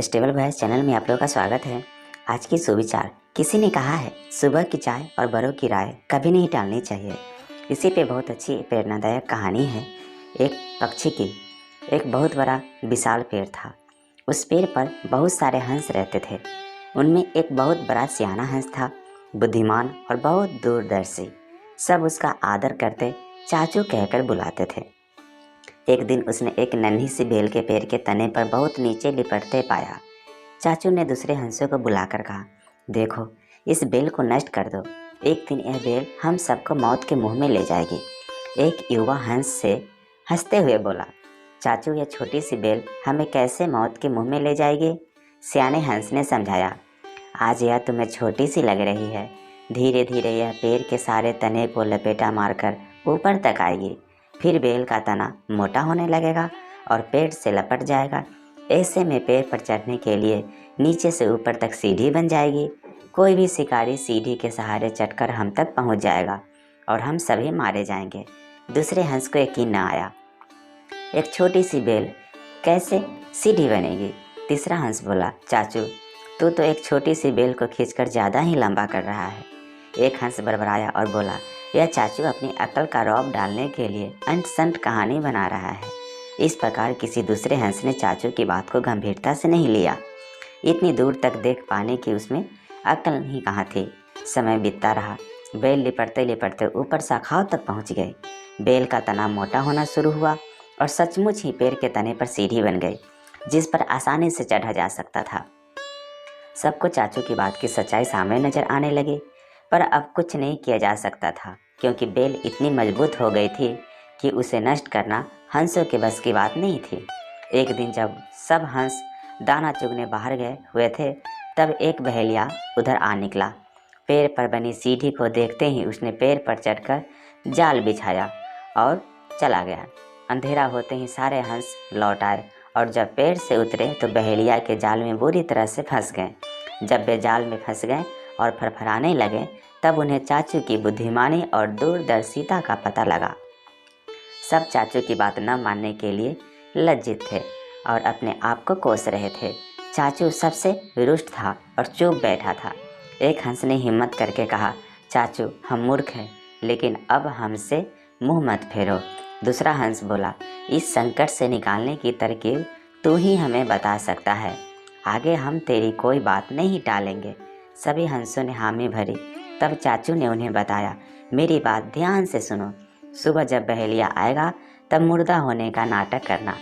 Stable voice channel में आप लोगों का स्वागत है। आज की सुविचार। किसी ने कहा है, सुबह की चाय और बड़ों की राय कभी नहीं टालनी चाहिए। इसी पे बहुत अच्छी प्रेरणादायक कहानी है। एक पक्षी की। एक बहुत बड़ा विशाल पेड़ था। उस पेड़ पर बहुत सारे हंस रहते थे। उनमें एक बहुत बड़ा सियाना हंस था, बुद्धिमान और बहुत दूरदर्शी। सब उसका आदर करते, चाचू कहकर बुलाते थे। एक दिन उसने एक नन्ही सी बेल के पेड़ के तने पर बहुत नीचे लिपटते पाया। चाचू ने दूसरे हंसों को बुलाकर कहा, देखो, इस बेल को नष्ट कर दो। एक दिन यह बेल हम सबको मौत के मुंह में ले जाएगी। एक युवा हंस से हंसते हुए बोला, चाचू, यह छोटी सी बेल हमें कैसे मौत के मुंह में ले जाएगी? सियाने हंस ने समझाया, आज यह तुम्हें छोटी सी लग रही है, धीरे धीरे यह पेड़ के सारे तने को लपेटा मारकर ऊपर तक आएगी। फिर बेल का तना मोटा होने लगेगा और पेड़ से लपट जाएगा। ऐसे में पेड़ पर चढ़ने के लिए नीचे से ऊपर तक सीढ़ी बन जाएगी। कोई भी शिकारी सीढ़ी के सहारे चढ़कर हम तक पहुंच जाएगा और हम सभी मारे जाएंगे। दूसरे हंस को यकीन न आया। एक छोटी सी बेल कैसे सीढ़ी बनेगी? तीसरा हंस बोला, चाचू, तू तो एक छोटी सी बेल को खींचकर ज़्यादा ही लंबा कर रहा है। एक हंस बड़बड़ाया और बोला, यह चाचू अपनी अकल का रौब डालने के लिए अंट संट कहानी बना रहा है। इस प्रकार किसी दूसरे हंस ने चाचू की बात को गंभीरता से नहीं लिया। इतनी दूर तक देख पाने की उसमें अकल ही कहाँ थी। समय बीतता रहा। बेल लिपटते लिपटते ऊपर शाखाओं तक पहुँच गई। बेल का तना मोटा होना शुरू हुआ और सचमुच ही पेड़ के तने पर सीढ़ी बन गई, जिस पर आसानी से चढ़ा जा सकता था। सबको चाचू की बात की सच्चाई सामने नजर आने लगी, पर अब कुछ नहीं किया जा सकता था, क्योंकि बेल इतनी मजबूत हो गई थी कि उसे नष्ट करना हंसों के बस की बात नहीं थी। एक दिन जब सब हंस दाना चुगने बाहर गए हुए थे, तब एक बहेलिया उधर आ निकला। पेड़ पर बनी सीढ़ी को देखते ही उसने पेड़ पर चढ़कर जाल बिछाया और चला गया। अंधेरा होते ही सारे हंस लौट आए और जब पेड़ से उतरे तो बहेलिया के जाल में बुरी तरह से फंस गए। जब वे जाल में फंस गए और फरफराने लगे, तब उन्हें चाचू की बुद्धिमानी और दूरदर्शिता का पता लगा। सब चाचू की बात न मानने के लिए लज्जित थे और अपने आप को कोस रहे थे। चाचू सबसे रुष्ट था और चुप बैठा था। एक हंस ने हिम्मत करके कहा, चाचू, हम मूर्ख हैं, लेकिन अब हमसे मुंह मत फेरो। दूसरा हंस बोला, इस संकट से निकालने की तरकीब तू ही हमें बता सकता है। आगे हम तेरी कोई बात नहीं टालेंगे। सभी हंसों ने हामी भरी। तब चाचू ने उन्हें बताया, मेरी बात ध्यान से सुनो। सुबह जब बहेलिया आएगा तब मुर्दा होने का नाटक करना।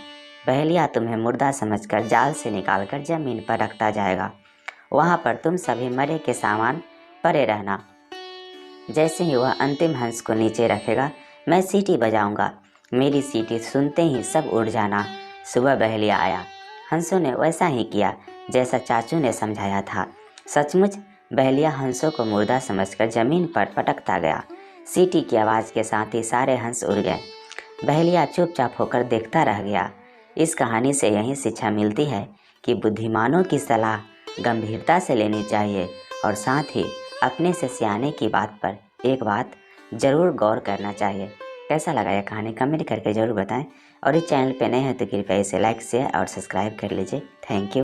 बहेलिया तुम्हें मुर्दा समझकर जाल से निकालकर जमीन पर रखता जाएगा। वहाँ पर तुम सभी मरे के सामान पड़े रहना। जैसे ही वह अंतिम हंस को नीचे रखेगा, मैं सीटी बजाऊंगा। मेरी सीटी सुनते ही सब उड़ जाना। सुबह बहेलिया आया। हंसों ने वैसा ही किया जैसा चाचू ने समझाया था। सचमुच बहेलिया हंसों को मुर्दा समझकर जमीन पर पटकता गया। सीटी की आवाज़ के साथ ही सारे हंस उड़ गए। बहेलिया चुपचाप होकर देखता रह गया। इस कहानी से यही शिक्षा मिलती है कि बुद्धिमानों की सलाह गंभीरता से लेनी चाहिए और साथ ही अपने से सियाने की बात पर एक बात ज़रूर गौर करना चाहिए। कैसा लगा यह कहानी कमेंट करके ज़रूर बताएं और इस चैनल पे नए हैं तो कृपया इसे लाइक शेयर और सब्सक्राइब कर लीजिए। Thank you.